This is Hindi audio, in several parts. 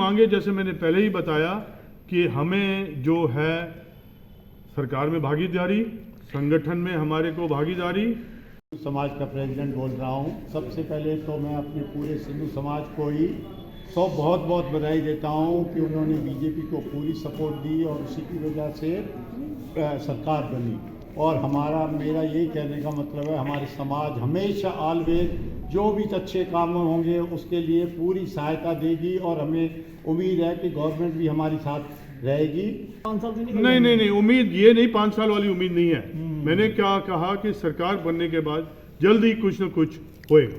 मांगे जैसे मैंने पहले ही बताया कि हमें जो है सरकार में भागीदारी, संगठन में हमारे को भागीदारी। समाज का प्रेसिडेंट बोल रहा हूँ। सबसे पहले तो मैं अपने पूरे सिंधु समाज को ही बहुत बहुत बधाई देता हूँ कि उन्होंने बीजेपी को पूरी सपोर्ट दी और उसी की वजह से सरकार बनी। और मेरा यही कहने का मतलब है, हमारे समाज हमेशा ऑलवेज जो भी अच्छे काम होंगे उसके लिए पूरी सहायता देगी और हमें उम्मीद है कि गवर्नमेंट भी हमारे साथ रहेगी। 5 साल नहीं, उम्मीद ये नहीं, 5 साल वाली उम्मीद नहीं है। मैंने क्या कहा कि सरकार बनने के बाद जल्दी कुछ न कुछ होएगा।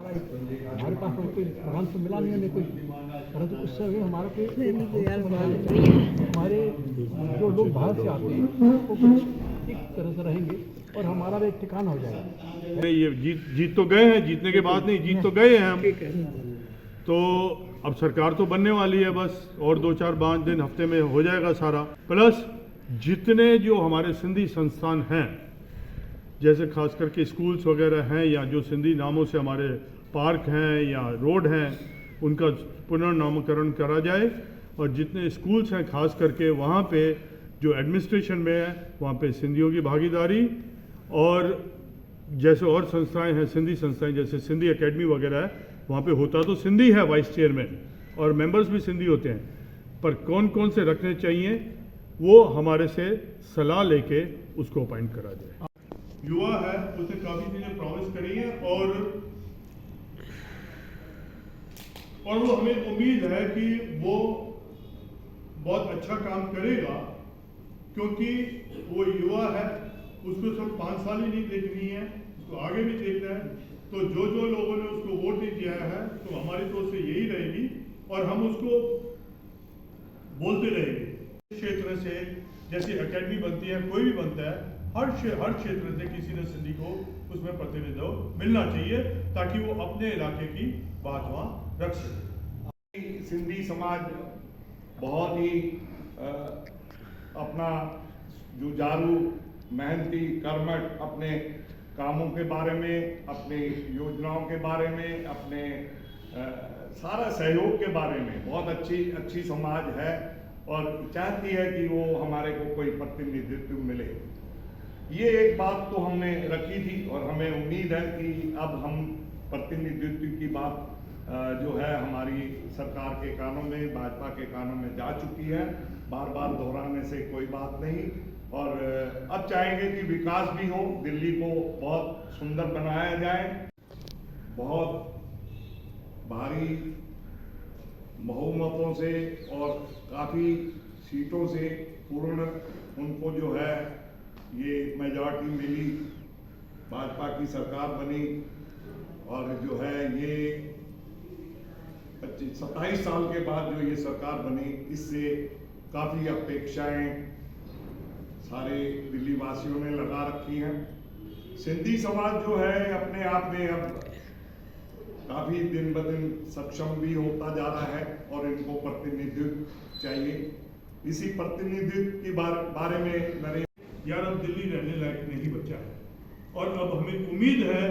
हमारे पास कोई प्रोग्राम तो मिला नहीं हमें कोई, परंतु उस समय हमारा कोई हमारे जो लोग बाहर से आते हैं वो कुछ एक तरह से रहेंगे और हमारा भी एक ठिकाना हो जाएगा। नहीं, ये जीत तो गए हैं, जीतने के बाद नहीं, जीत तो गए हैं हम। तो अब सरकार तो बनने वाली है, बस और 2-4-5 दिन हफ्ते में हो जाएगा सारा। प्लस जितने जो हमारे सिंधी संस्थान हैं, जैसे खास करके स्कूल्स वगैरह हैं या जो सिंधी नामों से हमारे पार्क हैं या रोड हैं, उनका पुनर्नामकरण करा जाए। और जितने स्कूल्स हैं खास करके वहाँ पे जो एडमिनिस्ट्रेशन में है वहाँ पे सिंधियों की भागीदारी, और जैसे और संस्थाएं हैं सिंधी संस्थाएं जैसे सिंधी एकेडमी वगैरह है, वहाँ पे होता तो सिंधी है वाइस चेयरमैन और मेंबर्स भी सिंधी होते हैं, पर कौन कौन से रखने चाहिए वो हमारे से सलाह लेके उसको अपॉइंट करा जाए। युवा है, उसने काफ़ी चीज़ें प्रॉमिस करी हैं और वो हमें उम्मीद है कि वो बहुत अच्छा काम करेगा, क्योंकि वो युवा है, उसको सिर्फ 5 साल ही नहीं देखनी है, उसको आगे भी देखना है। तो जो लोगों ने उसको वोट नहीं दिया है तो हमारी तरफ से यही रहेगी और हम उसको बोलते रहेंगे। क्षेत्र से जैसे एकेडमी बनती है, कोई भी बनता है, हर क्षेत्र से किसी न सिंधी को उसमें प्रतिनिधित्व मिलना चाहिए ताकि वो अपने इलाके की बात वहाँ रख सके। सिंधी समाज बहुत ही अपना जुझारू, मेहनती, कर्मठ, अपने कामों के बारे में, अपनी योजनाओं के बारे में, अपने सारा सहयोग के बारे में बहुत अच्छी समाज है और चाहती है कि वो हमारे को कोई प्रतिनिधित्व मिले। ये एक बात तो हमने रखी थी और हमें उम्मीद है कि अब हम प्रतिनिधित्व की बात जो है हमारी सरकार के कानों में, भाजपा के कानों में जा चुकी है। बार बार दोहराने से कोई बात नहीं। और अब चाहेंगे कि विकास भी हो, दिल्ली को बहुत सुंदर बनाया जाए, बहुत भारी बहुमतों से और काफ़ी सीटों से पूर्ण उनको जो है ये मेजॉरिटी मिली, भाजपा की सरकार बनी और जो है ये 27 साल के बाद जो ये सरकार बनी, इससे काफ़ी अपेक्षाएं सारे दिल्ली वासियों ने लगा रखी हैं। सिंधी समाज जो है अपने आप में अब काफ़ी दिन ब दिन सक्षम भी होता जा रहा है और इनको प्रतिनिधित्व चाहिए। इसी प्रतिनिधित्व के बारे में यार अब दिल्ली रहने लायक नहीं बचा है और अब हमें उम्मीद है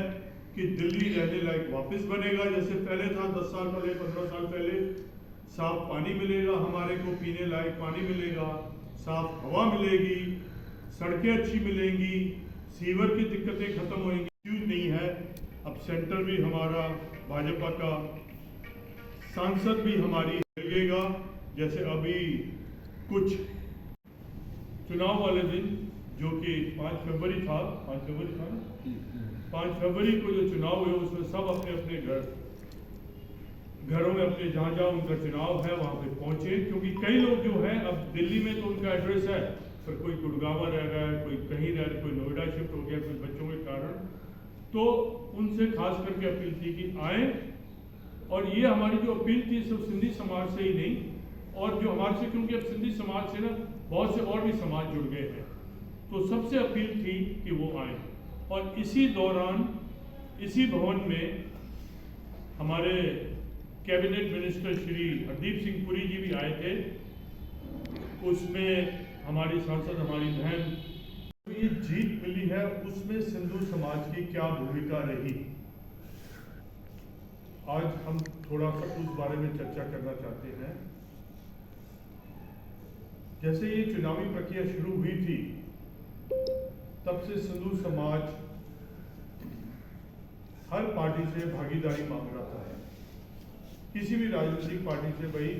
कि दिल्ली रहने लायक वापस बनेगा जैसे पहले था। 10 साल पहले, 15 साल पहले साफ पानी मिलेगा, हमारे को पीने लायक पानी मिलेगा, साफ हवा मिलेगी, सड़कें अच्छी मिलेंगी, सीवर की दिक्कतें खत्म होंगी। यूज नहीं है, अब सेंटर भी हमारा भाजपा का, सांसद भी हमारी मिलेगा। जैसे अभी कुछ चुनाव वाले दिन जो कि 5 फरवरी था ना, 5 फरवरी को जो चुनाव हुए उसमें सब अपने अपने घरों में अपने जहाँ उनका चुनाव है वहाँ पे पहुँचे, क्योंकि कई लोग जो हैं अब दिल्ली में तो उनका एड्रेस है पर कोई गुड़गांव रह रहा है, कोई कहीं रह रहा है, कोई नोएडा शिफ्ट हो गया कोई बच्चों के कारण। तो उनसे खास करके अपील थी कि आए, और ये हमारी जो अपील थी सिर्फ सिंधी समाज से ही नहीं, और जो हमारे से, क्योंकि अब सिंधी समाज से ना बहुत से और भी समाज जुड़ गए हैं, तो सबसे अपील थी कि वो आए। और इसी दौरान इसी भवन में हमारे कैबिनेट मिनिस्टर श्री हरदीप सिंह पुरी जी भी आए थे। उसमें हमारी सांसद, हमारी बहन, तो ये जीत मिली है उसमें सिंधु समाज की क्या भूमिका रही, आज हम थोड़ा सा उस बारे में चर्चा करना चाहते हैं। जैसे ये चुनावी प्रक्रिया शुरू हुई थी, तब से सिंधु समाज हर पार्टी से भागीदारी मांग रहा था। किसी भी राजनीतिक पार्टी से भाई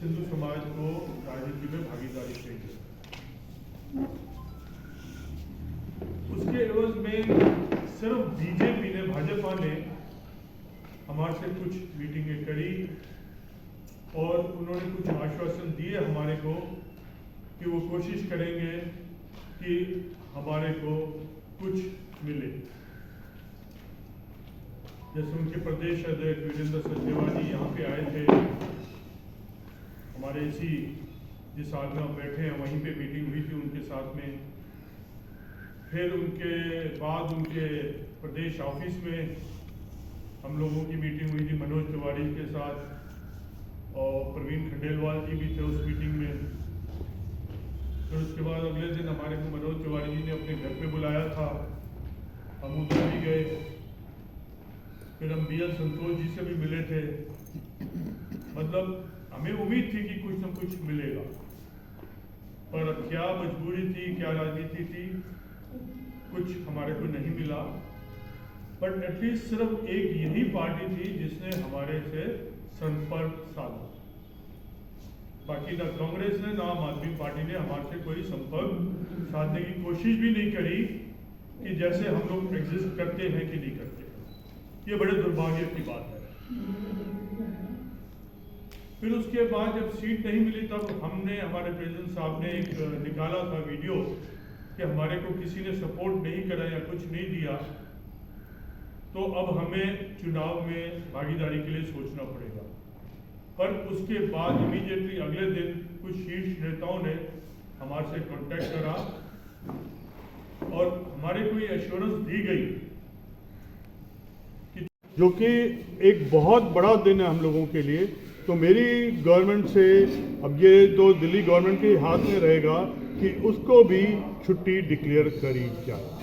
सिंधु समाज को राजनीति में भागीदारी चाहिए। उसके एवज में सिर्फ बीजेपी ने, भाजपा ने हमारे से कुछ मीटिंगें करी और उन्होंने कुछ आश्वासन दिए हमारे को कि वो कोशिश करेंगे कि हमारे को कुछ मिले। जैसे उनके प्रदेश अध्यक्ष वीरेंद्र सचदेवा जी यहाँ पे आए थे, हमारे इसी जिस हाल में हम बैठे हैं वहीं पे मीटिंग हुई थी उनके साथ में। फिर उनके बाद उनके प्रदेश ऑफिस में हम लोगों की मीटिंग हुई थी मनोज तिवारी के साथ, और प्रवीण खंडेलवाल जी भी थे उस मीटिंग में। फिर उसके बाद अगले दिन हमारे को मनोज तिवारी जी ने अपने घर पे बुलाया था, हम उधर भी गए। फिर हम BL संतोष जी से भी मिले थे। मतलब हमें उम्मीद थी कि कुछ न कुछ मिलेगा, पर अब क्या मजबूरी थी, क्या राजनीति थी, कुछ हमारे को नहीं मिला। बट एटलीस्ट सिर्फ एक यही पार्टी थी जिसने हमारे से संपर्क साधा। बाकी ना कांग्रेस ने ना आम आदमी पार्टी ने हमारे से कोई संपर्क साधने की कोशिश भी नहीं करी कि जैसे हम लोग एग्जिस्ट करते हैं कि नहीं करते। ये बड़े दुर्भाग्य की बात है। फिर उसके बाद जब सीट नहीं मिली तब हमने, हमारे प्रेसिडेंट साहब ने एक निकाला था वीडियो कि हमारे को किसी ने सपोर्ट नहीं करा या कुछ नहीं दिया, तो अब हमें चुनाव में भागीदारी के लिए सोचना पड़ेगा। पर उसके बाद इमीडिएटली अगले दिन कुछ शीर्ष नेताओं ने हमारे से कांटेक्ट करा और हमारे को ये एश्योरेंस दी गई कि जो कि एक बहुत बड़ा दिन है हम लोगों के लिए। तो मेरी गवर्नमेंट से अब ये तो दिल्ली गवर्नमेंट के हाथ में रहेगा कि उसको भी छुट्टी डिक्लेयर करी जाए।